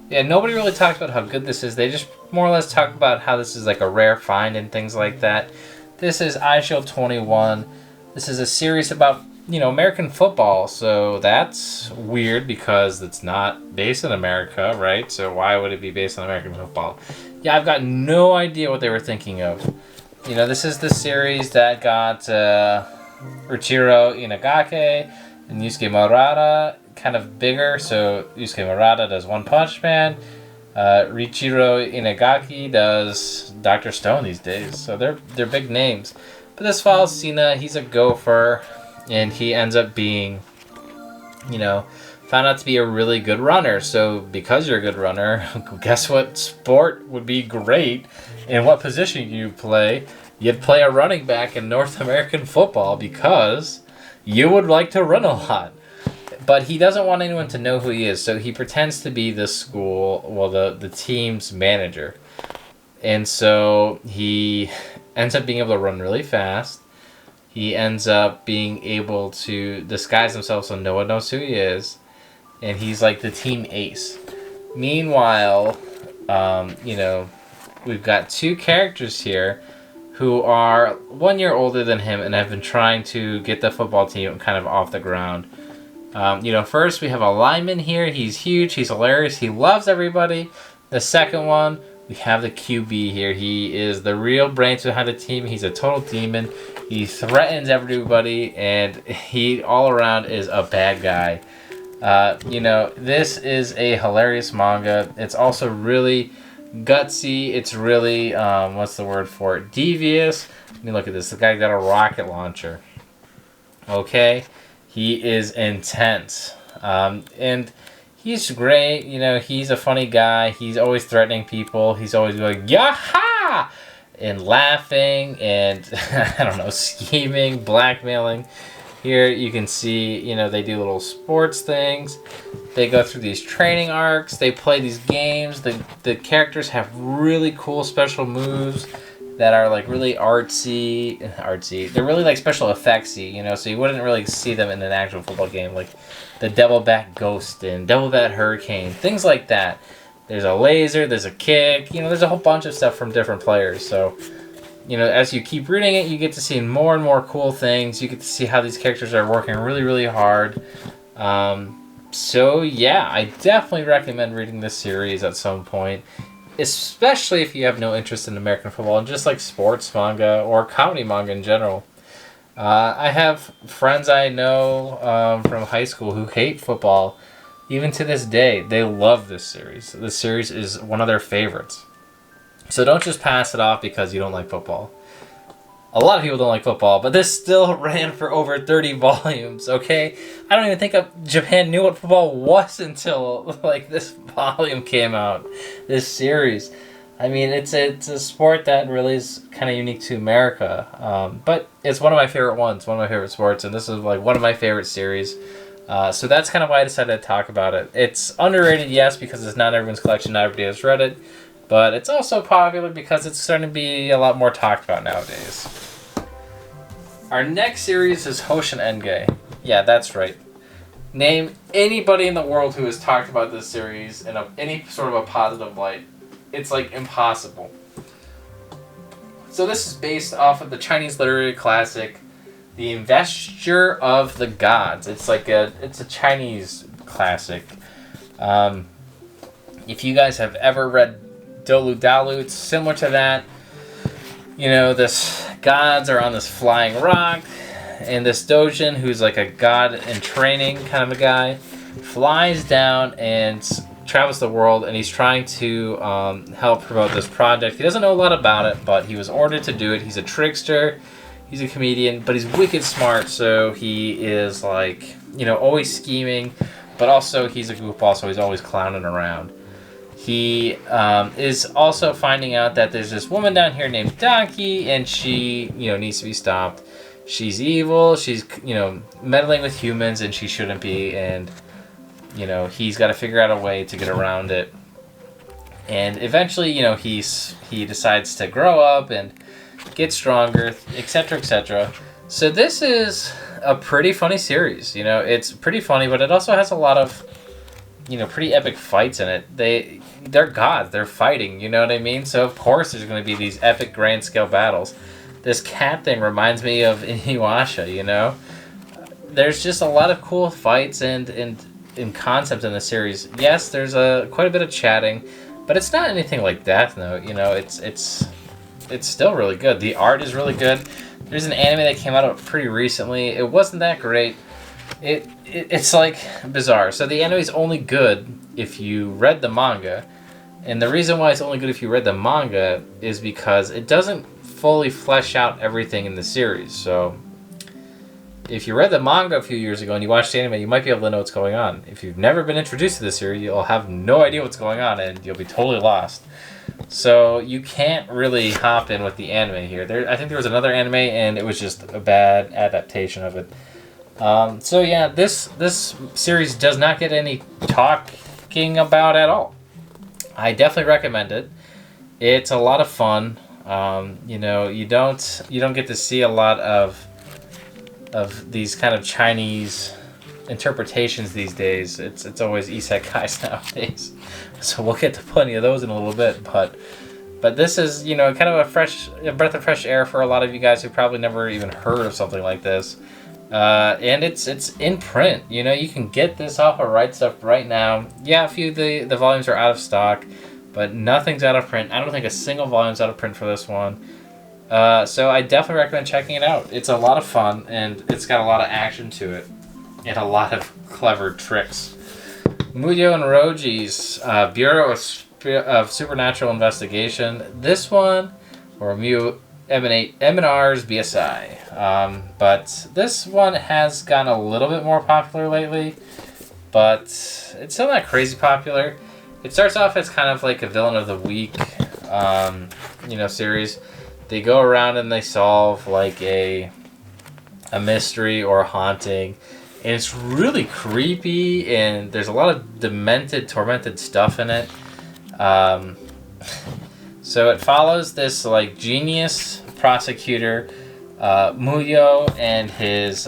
Yeah, nobody really talked about how good this is. They just more or less talk about how this is like a rare find and things like that. This is iShield 21. This is a series about, American football. So that's weird because it's not based in America, right? So why would it be based on American football? Yeah, I've got no idea what they were thinking of. This is the series that got Richiro Inagaki and Yusuke Murata kind of bigger. So Yusuke Murata does One Punch Man. Richiro Inagaki does Dr. Stone these days. So they're big names. But this follows Cena. He's a gopher, and he ends up being, found out to be a really good runner. So because you're a good runner, guess what sport would be great and what position you play? You'd play a running back in North American football because you would like to run a lot. But he doesn't want anyone to know who he is, so he pretends to be the team's manager. And so he ends up being able to run really fast. He ends up being able to disguise himself so no one knows who he is. And he's like the team ace. Meanwhile, we've got two characters here who are 1 year older than him and have been trying to get the football team kind of off the ground. First we have a lineman here. He's huge. He's hilarious. He loves everybody. The second one, we have the QB here. He is the real brains behind the team. He's a total demon. He threatens everybody, and he all around is a bad guy. This is a hilarious manga. It's also really gutsy. It's really, what's the word for it? Devious. Let me look at this. The guy got a rocket launcher. Okay? He is intense. And he's great. He's a funny guy. He's always threatening people. He's always going, yaha! And laughing and, I don't know, scheming, blackmailing. Here you can see, they do little sports things. They go through these training arcs. They play these games. The characters have really cool special moves that are like really artsy. They're really like special effectsy, so you wouldn't really see them in an actual football game, like the Devil Bat Ghost and Devil Bat Hurricane, things like that. There's a laser, there's a kick, there's a whole bunch of stuff from different players. So, as you keep reading it, you get to see more and more cool things. You get to see how these characters are working really, really hard. So yeah, I definitely recommend reading this series at some point, especially if you have no interest in American football and just like sports manga or comedy manga in general. I have friends I know from high school who hate football. Even to this day, they love this series. This series is one of their favorites. So don't just pass it off because you don't like football. A lot of people don't like football, but this still ran for over 30 volumes, okay? I don't even think Japan knew what football was until this volume came out, this series. I mean, it's a sport that really is kind of unique to America, but it's one of my favorite ones, one of my favorite sports, and this is one of my favorite series. So that's kind of why I decided to talk about it. It's underrated, yes, because it's not everyone's collection, not everybody has read it, but it's also popular because it's starting to be a lot more talked about nowadays. Our next series is Hoshin Enge. Yeah, that's right. Name anybody in the world who has talked about this series in any sort of a positive light. It's impossible. So this is based off of the Chinese literary classic, The Investure of the Gods. It's a Chinese classic. If you guys have ever read Dolu Dalu, it's similar to that. This gods are on this flying rock, and this Dojin, who's like a god in training kind of a guy, flies down and travels the world, and he's trying to help promote this project. He doesn't know a lot about it, but he was ordered to do it. He's a trickster, he's a comedian, but he's wicked smart, so he is always scheming, but also he's a goofball, so he's always clowning around. He is also finding out that there's this woman down here named Donkey, and she, needs to be stopped. She's evil, she's, meddling with humans, and she shouldn't be, and, he's got to figure out a way to get around it. And eventually, he decides to grow up and get stronger, etc., etc. So this is a pretty funny series. It's pretty funny, but it also has a lot of pretty epic fights in it. They're gods. They're fighting. You know what I mean? So of course there's going to be these epic grand scale battles. This cat thing reminds me of Inuyasha. There's just a lot of cool fights and concept in the series. Yes, there's quite a bit of chatting, but it's not anything like Death Note. It's still really good. The art is really good. There's an anime that came out pretty recently. It wasn't that great. It's like bizarre. So the anime is only good if you read the manga, and the reason why it's only good if you read the manga is because it doesn't fully flesh out everything in the series. So if you read the manga a few years ago and you watched the anime, you might be able to know what's going on. If you've never been introduced to the series, you'll have no idea what's going on and you'll be totally lost. So you can't really hop in with the anime here. I think there was another anime and it was just a bad adaptation of it. So yeah, this series does not get any talking about at all. I definitely recommend it. It's a lot of fun. You don't get to see a lot of these kind of Chinese interpretations these days. It's always isekais nowadays. So we'll get to plenty of those in a little bit, but this is, kind of a breath of fresh air for a lot of you guys who probably never even heard of something like this. And it's in print. You can get this off of Right Stuff right now. Yeah, a few of the volumes are out of stock, but nothing's out of print. I don't think a single volume's out of print for this one. So I definitely recommend checking it out. It's a lot of fun, and it's got a lot of action to it, and a lot of clever tricks. Muyo and Roji's Bureau of Supernatural Investigation. This one, or Muyo M&R's BSI. But this one has gotten a little bit more popular lately, but it's still not crazy popular. It starts off as kind of like a villain of the week, series. They go around and they solve like a mystery or a haunting, and it's really creepy, and there's a lot of demented, tormented stuff in it. So it follows this like genius prosecutor, Muyo, and his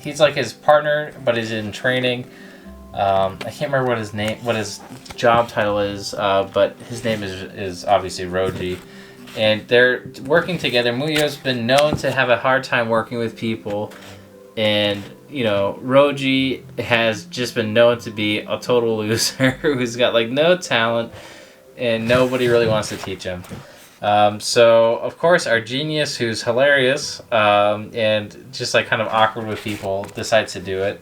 he's like his partner, but he's in training. I can't remember what his job title is, but his name is obviously Roji, and they're working together. Muyo's been known to have a hard time working with people, and Roji has just been known to be a total loser who's got like no talent, and nobody really wants to teach him. So of course our genius, who's hilarious and just like kind of awkward with people, decides to do it.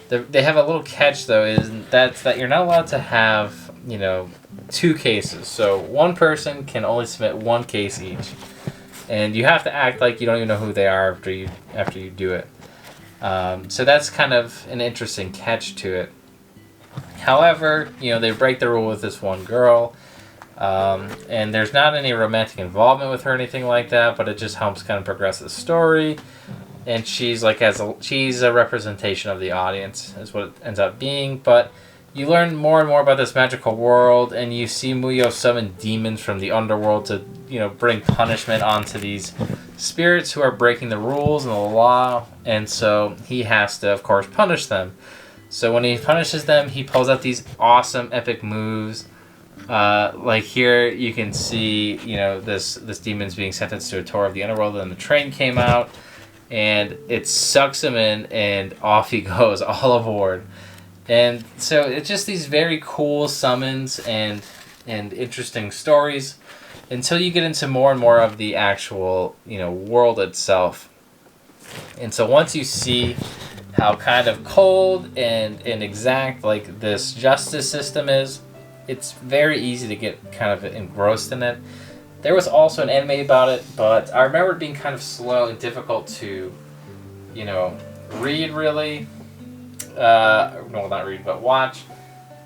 They have a little catch though, is that you're not allowed to have two cases. So one person can only submit one case each, and you have to act like you don't even know who they are after you do it. So that's kind of an interesting catch to it. However, they break the rule with this one girl, and there's not any romantic involvement with her or anything like that, but it just helps kind of progress the story. And she's a representation of the audience, is what it ends up being. But you learn more and more about this magical world, and you see Muyo summon demons from the underworld to, bring punishment onto these spirits who are breaking the rules and the law. And so he has to, of course, punish them. So when he punishes them, he pulls out these awesome, epic moves. Like here, you can see, this demon's being sentenced to a tour of the underworld, and the train came out. And it sucks him in, and off he goes, all aboard. And so it's just these very cool summons and interesting stories until you get into more and more of the actual, world itself. And so once you see how kind of cold and exact like this justice system is, it's very easy to get kind of engrossed in it. There was also an anime about it, but I remember it being kind of slow and difficult to, read really. No, not read, but watch.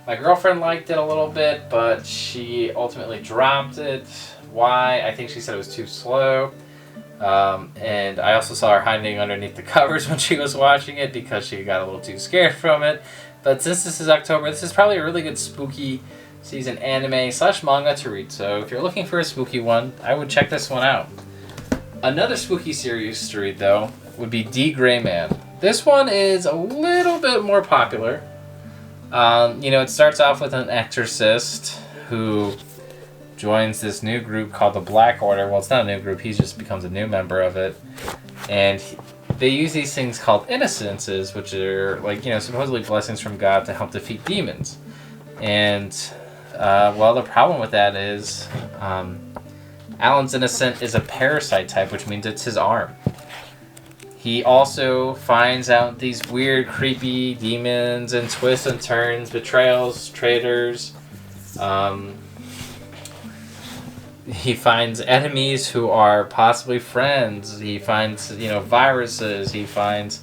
My girlfriend liked it a little bit, but she ultimately dropped it. Why? I think she said it was too slow. And I also saw her hiding underneath the covers when she was watching it because she got a little too scared from it. But since this is October, this is probably a really good spooky season anime / manga to read. So if you're looking for a spooky one, I would check this one out. Another spooky series to read though would be D. Gray Man. This one is a little bit more popular. You know, it starts off with an exorcist who joins this new group called the Black Order. Well, it's not a new group, he just becomes a new member of it. And they use these things called innocences, which are, like, you know, supposedly blessings from God to help defeat demons. And, well, the problem with that is Alan's innocent is a parasite type, which means it's his arm. He also finds out these weird, creepy demons and twists and turns, betrayals, traitors. He finds enemies who are possibly friends. He finds, you know, viruses. He finds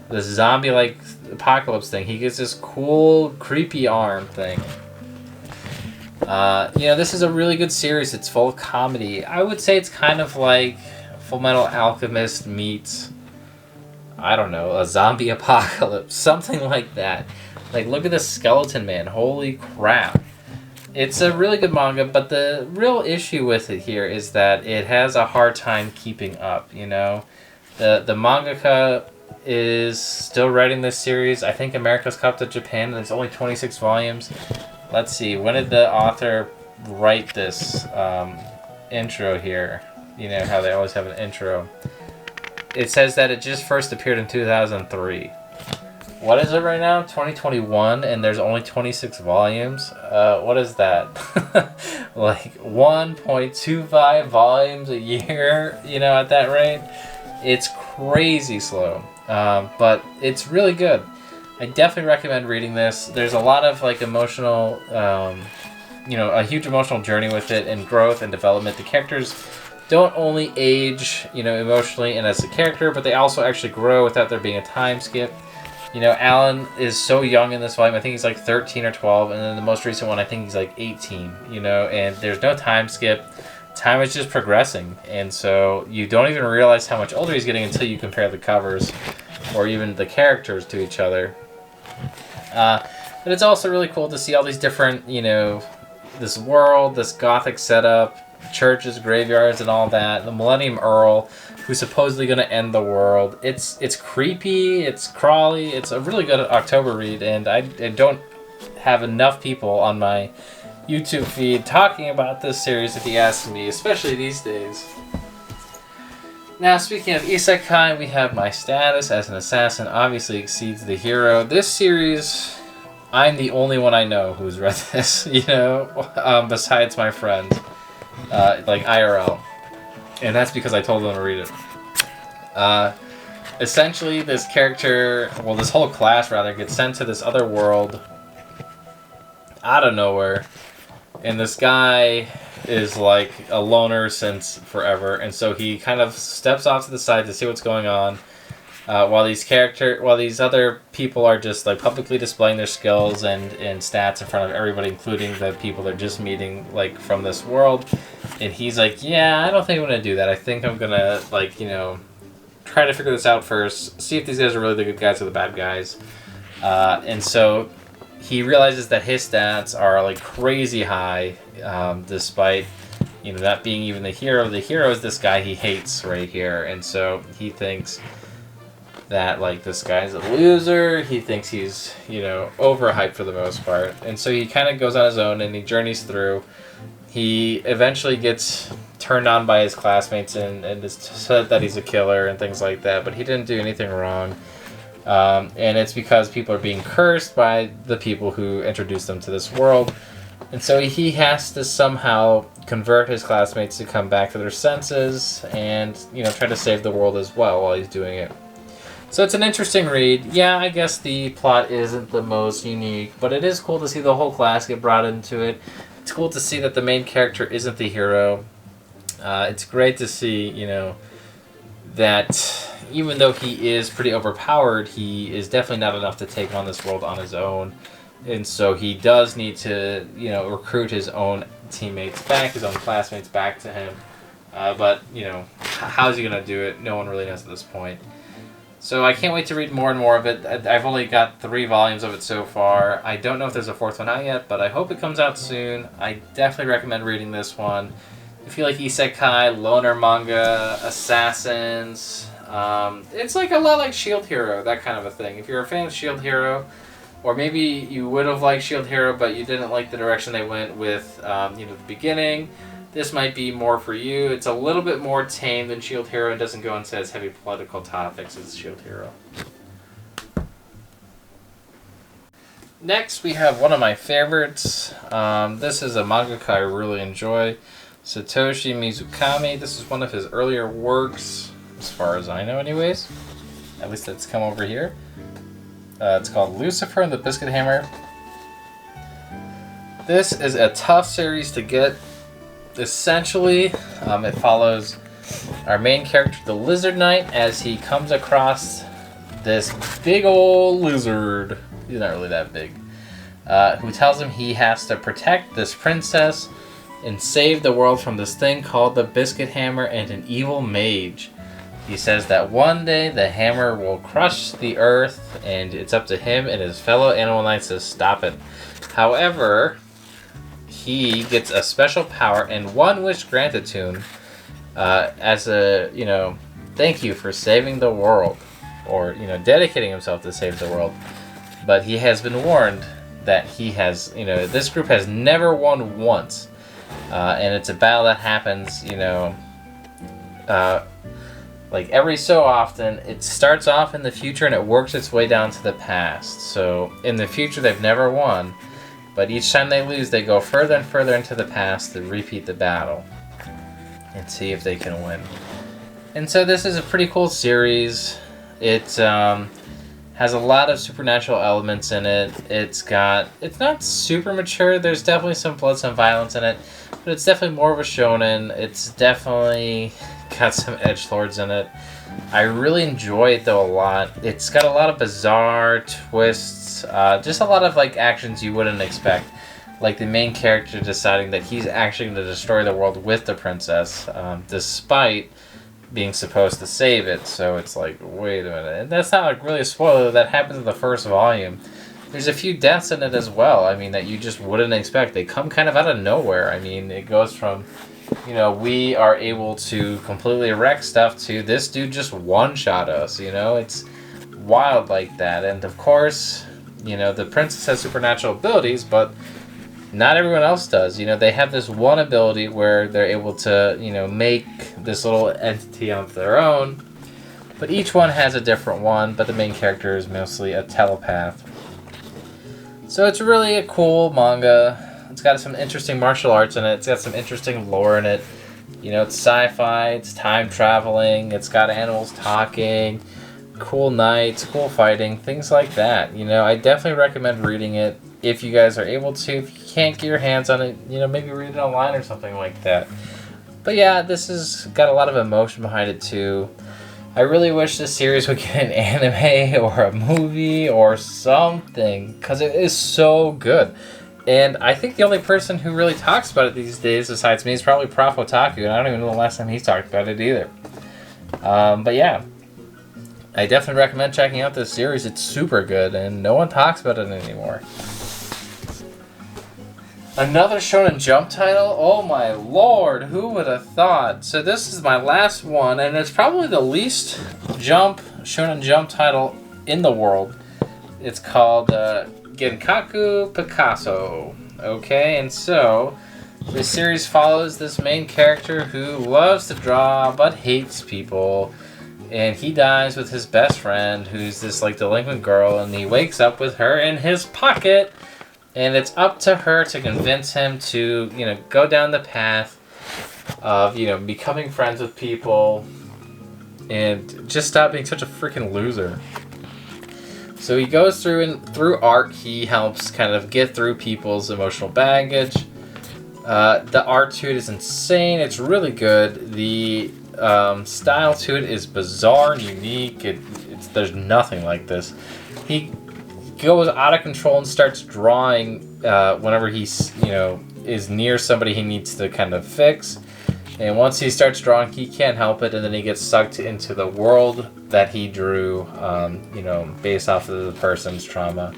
this zombie-like apocalypse thing. He gets this cool, creepy arm thing. You know, this is a really good series. It's full of comedy. I would say it's kind of like Fullmetal Alchemist meets, I don't know, a zombie apocalypse. Something like that. Like, look at this Skeleton Man. Holy crap. It's a really good manga, but the real issue with it here is that it has a hard time keeping up, you know? The mangaka is still writing this series. I think America's caught up to Japan, and there's only 26 volumes. Let's see, when did the author write this intro here? You know how they always have an intro. It says that it just first appeared in 2003. What is it right now? 2021, and there's only 26 volumes? What is that? Like 1.25 volumes a year, you know, at that rate? It's crazy slow, but it's really good. I definitely recommend reading this. There's a lot of, like, emotional, you know, a huge emotional journey with it, and growth and development. The characters don't only age, you know, emotionally and as a character, but they also actually grow without there being a time skip. You know, Alan is so young in this volume. I think he's like 13 or 12, and then the most recent one, I think he's like 18, you know, and there's no time skip. Time is just progressing, and so you don't even realize how much older he's getting until you compare the covers or even the characters to each other. But it's also really cool to see all these different, you know, this world, this gothic setup, churches, graveyards, and all that. The Millennium Earl, who's supposedly going to end the world. It's creepy, it's crawly, it's a really good October read, and I don't have enough people on my YouTube feed talking about this series if you ask me, especially these days. Now, speaking of isekai, we have my status as an assassin obviously exceeds the hero. This series, I'm the only one I know who's read this, you know, besides my friend, like IRL. And that's because I told them to read it. Essentially, this character, well, this whole class, rather, gets sent to this other world out of nowhere. And this guy is, like, a loner since forever. And so he kind of steps off to the side to see what's going on. While these other people are just, like, publicly displaying their skills and stats in front of everybody, including the people they're just meeting, like, from this world. And he's like, yeah, I don't think I'm going to do that. I think I'm going to, like, you know, try to figure this out first. See if these guys are really the good guys or the bad guys. And so he realizes that his stats are, like, crazy high, despite, you know, not being even the hero. The hero is this guy he hates right here. And so he thinks that, like, this guy's a loser. He thinks he's, you know, overhyped for the most part. And so he kind of goes on his own and he journeys through. He eventually gets turned on by his classmates and is said that he's a killer and things like that, but he didn't do anything wrong. And it's because people are being cursed by the people who introduced them to this world. And so he has to somehow convert his classmates to come back to their senses and, you know, try to save the world as well while he's doing it. So it's an interesting read. Yeah, I guess the plot isn't the most unique, but it is cool to see the whole class get brought into it. It's cool to see that the main character isn't the hero. It's great to see, you know, that even though he is pretty overpowered, he is definitely not enough to take on this world on his own. And so he does need to, you know, recruit his own teammates back, his own classmates back to him. But, you know, how's he going to do it? No one really knows at this point. So I can't wait to read more and more of it. I've only got 3 volumes of it so far. I don't know if there's a 4th one out yet, but I hope it comes out soon. I definitely recommend reading this one. If you like isekai, loner manga, assassins, it's like a lot like Shield Hero, that kind of a thing. If you're a fan of Shield Hero, or maybe you would have liked Shield Hero, but you didn't like the direction they went with, the beginning. This might be more for you. It's a little bit more tame than Shield Hero and doesn't go into as heavy political topics as Shield Hero. Next, we have one of my favorites. This is a mangaka I really enjoy, Satoshi Mizukami. This is one of his earlier works, as far as I know anyways. At least it's come over here. It's called Lucifer and the Biscuit Hammer. This is a tough series to get. Essentially, it follows our main character, the Lizard Knight, as he comes across this big old lizard. He's not really that big. Who tells him he has to protect this princess and save the world from this thing called the Biscuit Hammer and an evil mage. He says that one day the hammer will crush the earth, and it's up to him and his fellow animal knights to stop it. However, he gets a special power and one wish granted to him as a, thank you for saving the world, or, dedicating himself to save the world. But he has been warned that he has, this group has never won once. And it's a battle that happens, like every so often. It starts off in the future and it works its way down to the past. So in the future they've never won, but each time they lose they go further and further into the past to repeat the battle and see if they can win. And so this is a pretty cool series. It has a lot of supernatural elements in it. It's not super mature. There's definitely some blood, some violence in it, but it's definitely more of a shonen. It's definitely got some edgelords in it. I really enjoy it though a lot. It's got a lot of bizarre twists, just a lot of actions you wouldn't expect. Like the main character deciding that he's actually going to destroy the world with the princess, despite being supposed to save it. So it's like, wait a minute. And that's not really a spoiler. That happens in the first volume. There's a few deaths in it as well. I mean, that you just wouldn't expect. They come kind of out of nowhere. I mean, it goes from, we are able to completely wreck stuff to this dude just one-shot us. It's wild like that. And of course, the princess has supernatural abilities, but not everyone else does. They have this one ability where they're able to, make this little entity of their own. But each one has a different one, but the main character is mostly a telepath. So it's really a cool manga. It's got some interesting martial arts in it. It's got some interesting lore in it. It's sci-fi, it's time traveling, it's got animals talking, cool knights, cool fighting, things like that. I definitely recommend reading it. If you guys are able to. If you can't get your hands on it, maybe read it online or something like that. But yeah, this has got a lot of emotion behind it too. I really wish this series would get an anime or a movie or something, because it is so good. And I think the only person who really talks about it these days besides me is probably Prof Otaku, and I don't even know the last time he's talked about it either. But yeah, I definitely recommend checking out this series. It's super good, and no one talks about it anymore. Another Shonen Jump title? Oh my lord, who would have thought? So this is my last one, and it's probably the least Shonen Jump title in the world. It's called Genkaku Picasso. Okay, and so this series follows this main character who loves to draw but hates people. And he dies with his best friend, who's this delinquent girl, and he wakes up with her in his pocket. And it's up to her to convince him to, go down the path of, becoming friends with people and just stop being such a freaking loser. So he goes through, and through art, he helps kind of get through people's emotional baggage. The art to it is insane. It's really good. The style to it is bizarre and unique. There's nothing like this. He goes out of control and starts drawing whenever he's is near somebody he needs to kind of fix, and once he starts drawing he can't help it, and then he gets sucked into the world that he drew based off of the person's trauma,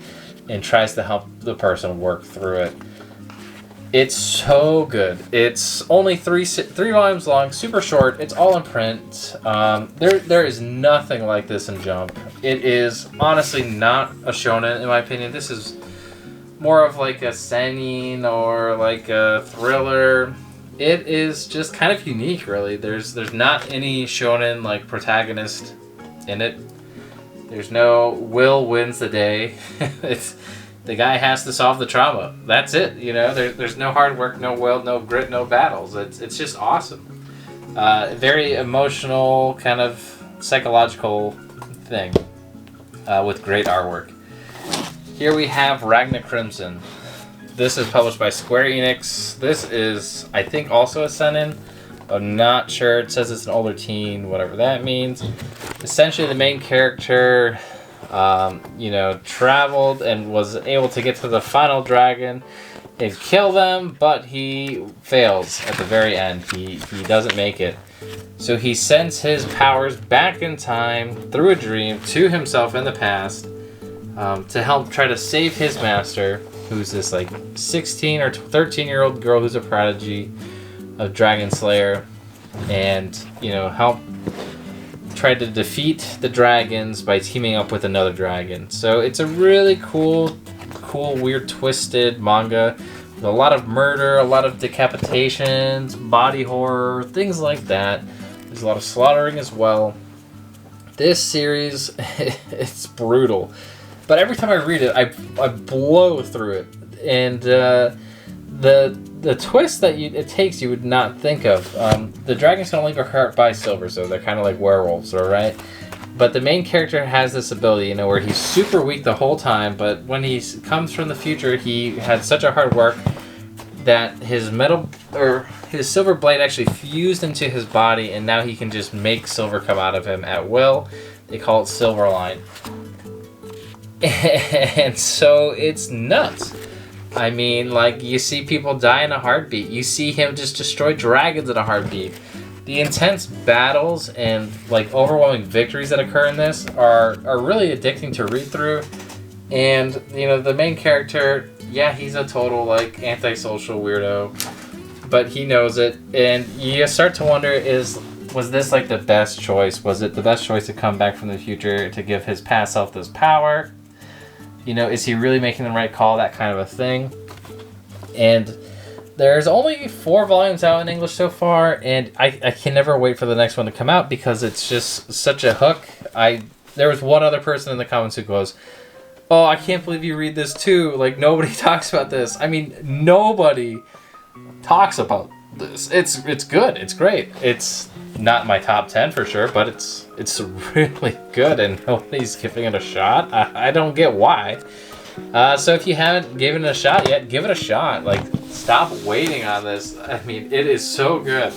and tries to help the person work through it. It's so good. It's only three volumes long, super short. It's all in print. There is nothing like this in Jump. It is honestly not a shonen in my opinion. This is more of like a seinen or like a thriller. It is just kind of unique, really. There's not any shonen like protagonist in it. There's no Will wins the day. It's the guy has to solve the trauma. That's it. You know, there's no hard work, no will, no grit, no battles. It's just awesome. Very emotional, kind of psychological thing with great artwork. Here we have Ragna Crimson. This is published by Square Enix. This is, I think, also a seinen. I'm not sure. It says it's an older teen, whatever that means. Essentially, the main character, traveled and was able to get to the final dragon and kill them, but he fails at the very end. He doesn't make it. So he sends his powers back in time through a dream to himself in the past to help try to save his master, who's this like 16 or 13-year-old girl who's a prodigy of Dragon Slayer, and help try to defeat the dragons by teaming up with another dragon. So it's a really cool, weird, twisted manga with a lot of murder, a lot of decapitations, body horror, things like that. There's a lot of slaughtering as well. This series, it's brutal. But every time I read it, I blow through it. And the twist that it takes you would not think of. The dragons can only be hurt by silver, so they're kind of like werewolves, all right? But the main character has this ability, where he's super weak the whole time, but when he comes from the future, he had such a hard work that his silver blade actually fused into his body, and now he can just make silver come out of him at will. They call it Silverline. And so it's nuts. I mean, like, you see people die in a heartbeat. You see him just destroy dragons in a heartbeat. The intense battles and, like, overwhelming victories that occur in this are really addicting to read through. And, the main character, yeah, he's a total, like, antisocial weirdo. But he knows it. And you start to wonder, was this, like, the best choice? Was it the best choice to come back from the future to give his past self this power? Is he really making the right call? That kind of a thing. And there's only 4 volumes out in English so far, and I can never wait for the next one to come out because it's just such a hook. There was one other person in the comments who goes, "Oh, I can't believe you read this too. Like, nobody talks about this." I mean, nobody talks about this. It's good. It's great. It's not my top 10 for sure, but it's really good, and nobody's giving it a shot. I don't get why. So if you haven't given it a shot yet, give it a shot. Like, stop waiting on this. I mean, it is so good.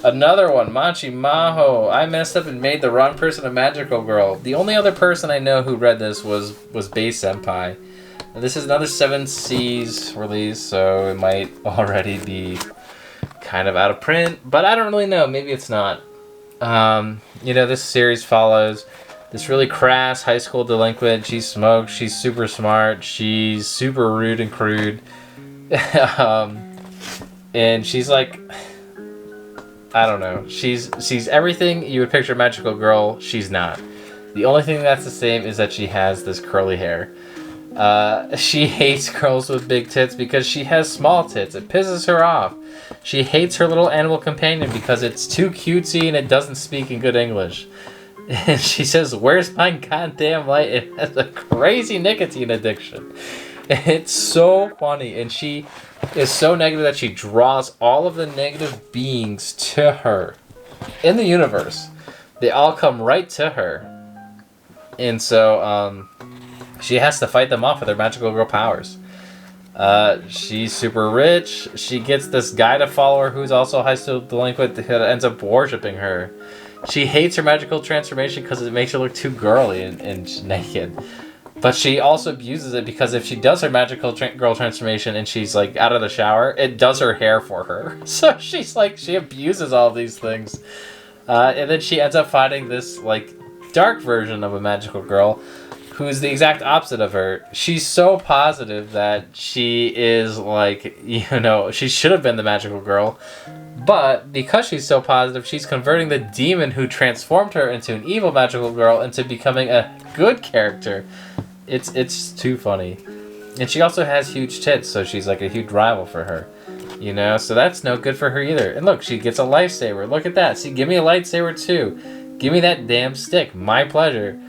Another one, Machi Maho. I messed up and made the wrong person a magical girl. The only other person I know who read this was Bei Senpai. And this is another 7 Seas release, so it might already be kind of out of print, but I don't really know. Maybe it's not. This series follows this really crass high school delinquent. She smokes. She's super smart. She's super rude and crude. And she's like, I don't know. She's everything you would picture a magical girl. She's not. The only thing that's the same is that she has this curly hair. She hates girls with big tits because she has small tits. It pisses her off. She hates her little animal companion because it's too cutesy and it doesn't speak in good English. And she says, "Where's my goddamn light?" It has a crazy nicotine addiction. It's so funny. And she is so negative that she draws all of the negative beings to her in the universe. They all come right to her. And so, she has to fight them off with her magical girl powers. She's super rich. She gets this guy to follow her who's also a high school delinquent who ends up worshipping her. She hates her magical transformation because it makes her look too girly and naked. But she also abuses it because if she does her magical girl transformation and she's like out of the shower, it does her hair for her. So she's like, she abuses all these things. And then she ends up fighting this like dark version of a magical girl who's the exact opposite of her. She's so positive that she is like, you know, she should have been the magical girl. But because she's so positive, she's converting the demon who transformed her into an evil magical girl into becoming a good character. It's too funny. And she also has huge tits, so she's like a huge rival for her. You know, so that's no good for her either. And look, she gets a lightsaber. Look at that. See, give me a lightsaber too. Give me that damn stick. My pleasure.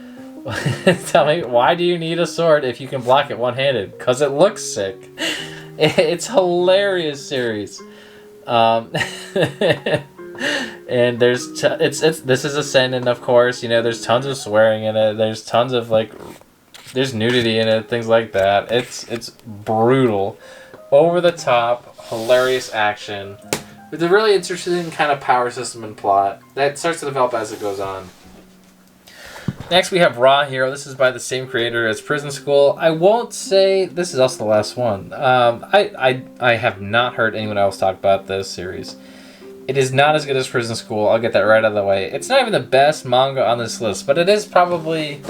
Tell me, why do you need a sword if you can block it one-handed? Because it looks sick. It's hilarious series. And there's this is a seinen, of course. You know, there's tons of swearing in it. There's tons of like, there's nudity in it, things like that. It's brutal, over the top, hilarious action with a really interesting kind of power system and plot that starts to develop as it goes on. Next we have Raw Hero. This is by the same creator as Prison School. I won't say this is also the last one. I have not heard anyone else talk about this series. It is not as good as Prison School. I'll get that right out of the way. It's not even the best manga on this list, but it is probably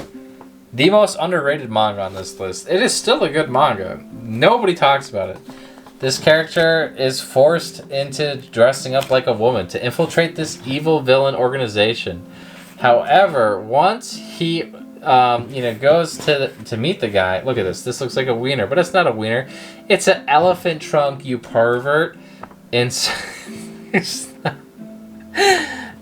the most underrated manga on this list. It is still a good manga. Nobody talks about it. This character is forced into dressing up like a woman to infiltrate this evil villain organization. However, once he goes to meet the guy, look at this. This looks like a wiener, but it's not a wiener. It's an elephant trunk, you pervert. And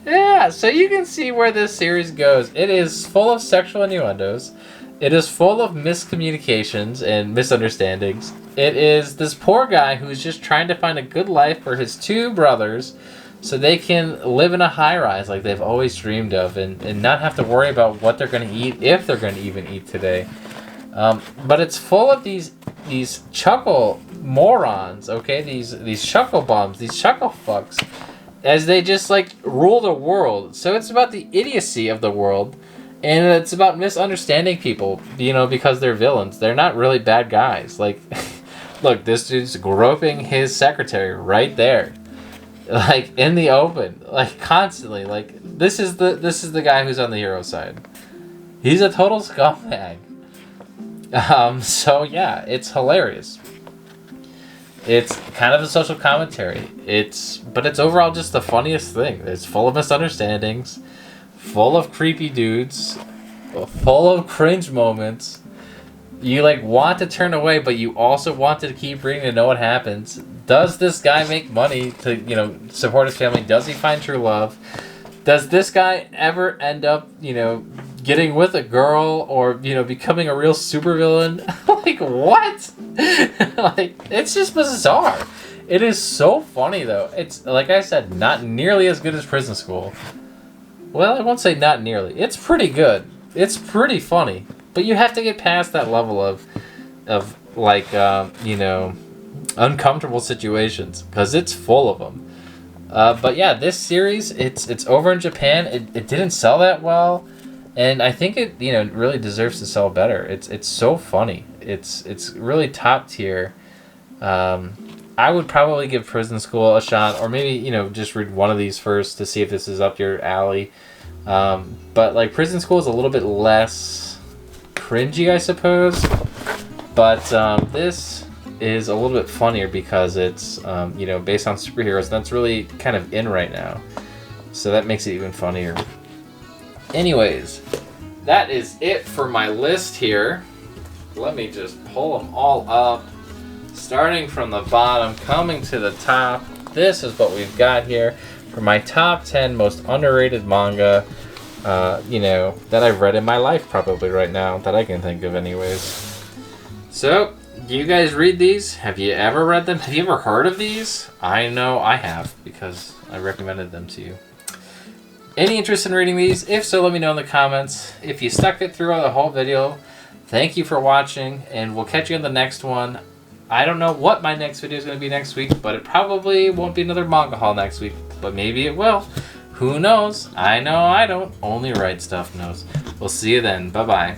yeah, so you can see where this series goes. It is full of sexual innuendos. It is full of miscommunications and misunderstandings. It is this poor guy who's just trying to find a good life for his two brothers so they can live in a high-rise like they've always dreamed of and not have to worry about what they're going to eat, if they're going to even eat today. But it's full of these chuckle morons, okay? These chuckle bums, these chuckle fucks, as they just like rule the world. So it's about the idiocy of the world. And it's about misunderstanding people, you know, because they're villains. They're not really bad guys. Like, look, this dude's groping his secretary right there, like in the open, like constantly. Like this is the guy who's on the hero side. He's a total scumbag. So yeah, it's hilarious. It's kind of a social commentary. But it's overall just the funniest thing. It's full of misunderstandings. Full of creepy dudes, full of cringe moments. You like want to turn away, but you also want to keep reading to know what happens. Does this guy make money to, you know, support his family? Does he find true love? Does this guy ever end up, you know, getting with a girl or, you know, becoming a real supervillain? Like what? Like it's just bizarre. It is so funny though. It's like I said, not nearly as good as Prison School. Well, I won't say not nearly. It's pretty good. It's pretty funny. But you have to get past that level of like, you know, uncomfortable situations. Because it's full of them. But yeah, this series, it's over in Japan. It didn't sell that well. And I think it, you know, really deserves to sell better. It's so funny. It's really top tier. I would probably give Prison School a shot, or maybe, you know, just read one of these first to see if this is up your alley. But like Prison School is a little bit less cringy, I suppose. But this is a little bit funnier because it's, you know, based on superheroes. And that's really kind of in right now. So that makes it even funnier. Anyways, that is it for my list here. Let me just pull them all up. Starting from the bottom, coming to the top, this is what we've got here for my top 10 most underrated manga, you know, that I've read in my life probably right now, that I can think of anyways. So, do you guys read these? Have you ever read them? Have you ever heard of these? I know I have, because I recommended them to you. Any interest in reading these? If so, let me know in the comments. If you stuck it through the whole video, thank you for watching, and we'll catch you in the next one. I don't know what my next video is going to be next week, but it probably won't be another manga haul next week, but maybe it will. Who knows? I know I don't. Only Right Stuff knows. We'll see you then. Bye-bye.